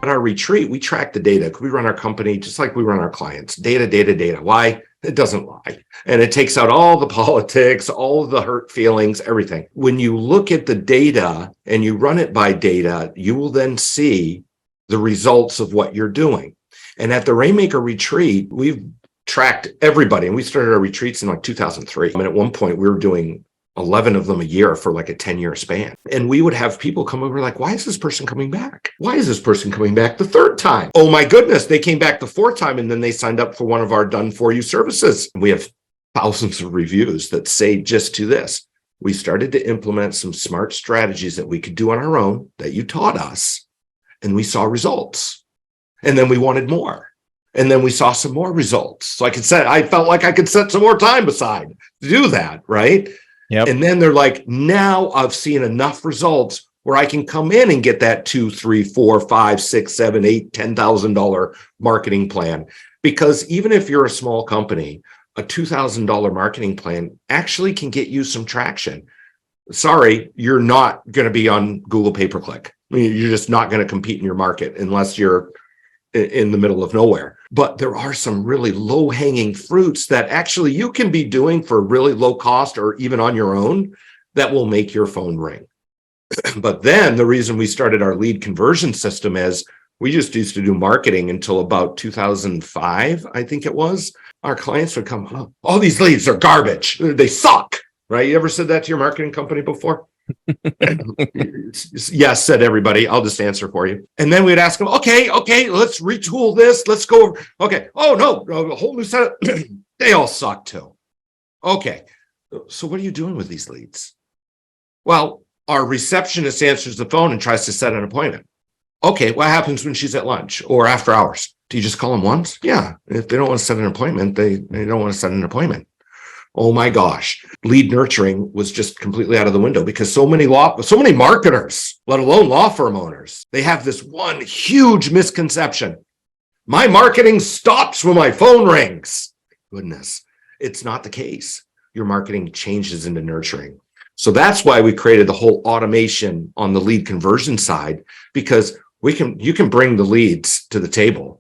At our retreat, we track the data. We run our company just like we run our clients. Data, data, data. Why? It doesn't lie. And it takes out all the politics, all the hurt feelings, everything. When you look at the data and you run it by data, you will then see the results of what you're doing. And at the Rainmaker Retreat, we've tracked everybody. And we started our retreats in like 2003. And at one point, we were doing 11 of them a year for like a 10-year span. And we would have people come over like, why is this person coming back? Why is this person coming back the third time? Oh my goodness, they came back the fourth time and then they signed up for one of our done for you services. We have thousands of reviews that say just to this. We started to implement some smart strategies that we could do on our own that you taught us, and we saw results. And then we wanted more. And then we saw some more results. So I felt like I could set some more time aside to do that, right? Yep. And then they're like, now I've seen enough results where I can come in and get that $2, $3, $4, $5, $6, $7, $8, $10,000 marketing plan. Because even if you're a small company, a $2,000 marketing plan actually can get you some traction. Sorry, you're not going to be on Google pay-per-click. I mean, you're just not going to compete in your market unless you're in the middle of nowhere. But there are some really low-hanging fruits that actually you can be doing for really low cost or even on your own that will make your phone ring. But then the reason we started our lead conversion system is we just used to do marketing until about 2005, I think it was. Our clients would come, oh, all these leads are garbage. They suck, right? You ever said that to your marketing company before? Yes, said everybody. I'll just answer for you. And then we'd ask them, okay, let's retool this. Let's go. Okay. Oh, no, a whole new set of, they all suck too. Okay. So what are you doing with these leads? Well, our receptionist answers the phone and tries to set an appointment. Okay. What happens when she's at lunch or after hours? Do you just call them once? Yeah. If they don't want to set an appointment, they don't want to set an appointment. Oh my gosh, lead nurturing was just completely out of the window because so many marketers, let alone law firm owners, they have this one huge misconception. My marketing stops when my phone rings. Goodness, it's not the case. Your marketing changes into nurturing. So that's why we created the whole automation on the lead conversion side, because you can bring the leads to the table.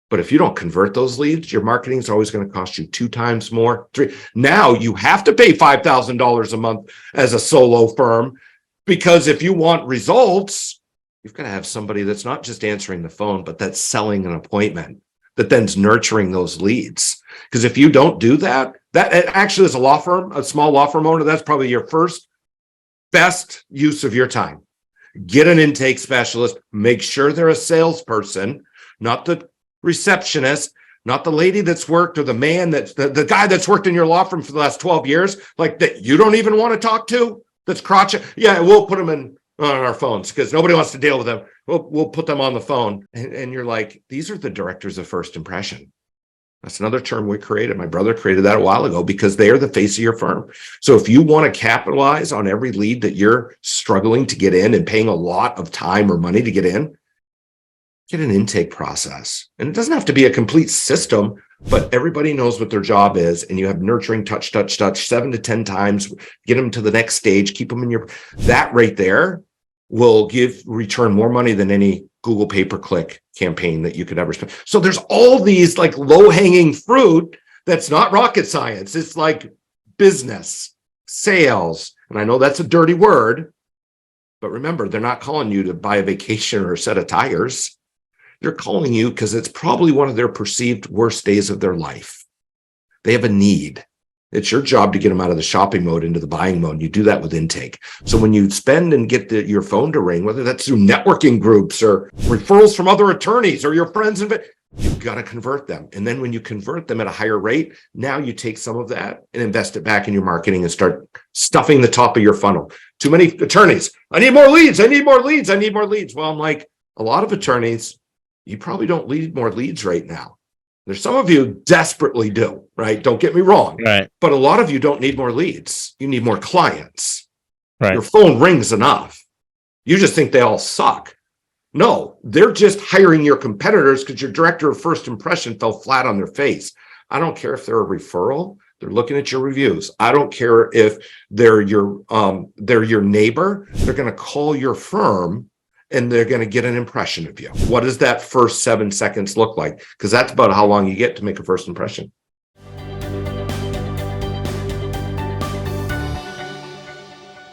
But if you don't convert those leads, your marketing is always going to cost you 2 times more. 3. Now you have to pay $5,000 a month as a solo firm, because if you want results, you've got to have somebody that's not just answering the phone, but that's selling an appointment, that then's nurturing those leads. Because if you don't do that, that actually is a small law firm owner, that's probably your first best use of your time. Get an intake specialist, make sure they're a salesperson, not the receptionist, not the lady that's worked or the man that's the guy that's worked in your law firm for the last 12 years, like that you don't even want to talk to, that's crotchety. Yeah, we'll put them on our phones because nobody wants to deal with them. We'll put them on the phone. And you're like, these are the directors of first impression. That's another term we created. My brother created that a while ago because they are the face of your firm. So if you want to capitalize on every lead that you're struggling to get in and paying a lot of time or money to get in, get an intake process. And it doesn't have to be a complete system, but everybody knows what their job is. And you have nurturing touch 7 to 10 times, get them to the next stage, keep them in that right there will return more money than any Google pay-per-click campaign that you could ever spend. So there's all these like low-hanging fruit that's not rocket science. It's like business, sales. And I know that's a dirty word, but remember, they're not calling you to buy a vacation or a set of tires. They're calling you because it's probably one of their perceived worst days of their life. They have a need. It's your job to get them out of the shopping mode into the buying mode. You do that with intake. So when you spend and get your phone to ring, whether that's through networking groups or referrals from other attorneys or your friends, you've got to convert them. And then when you convert them at a higher rate, now you take some of that and invest it back in your marketing and start stuffing the top of your funnel. Too many attorneys. I need more leads. I need more leads. I need more leads. Well, I'm like, a lot of attorneys, you probably don't need more leads right now. There's some of you desperately do, right? Don't get me wrong. Right. But a lot of you don't need more leads. You need more clients. Right. Your phone rings enough. You just think they all suck. No, they're just hiring your competitors because your director of first impression fell flat on their face. I don't care if they're a referral. They're looking at your reviews. I don't care if they're your neighbor. They're going to call your firm and they're going to get an impression of you. What does that first 7 seconds look like? Because that's about how long you get to make a first impression.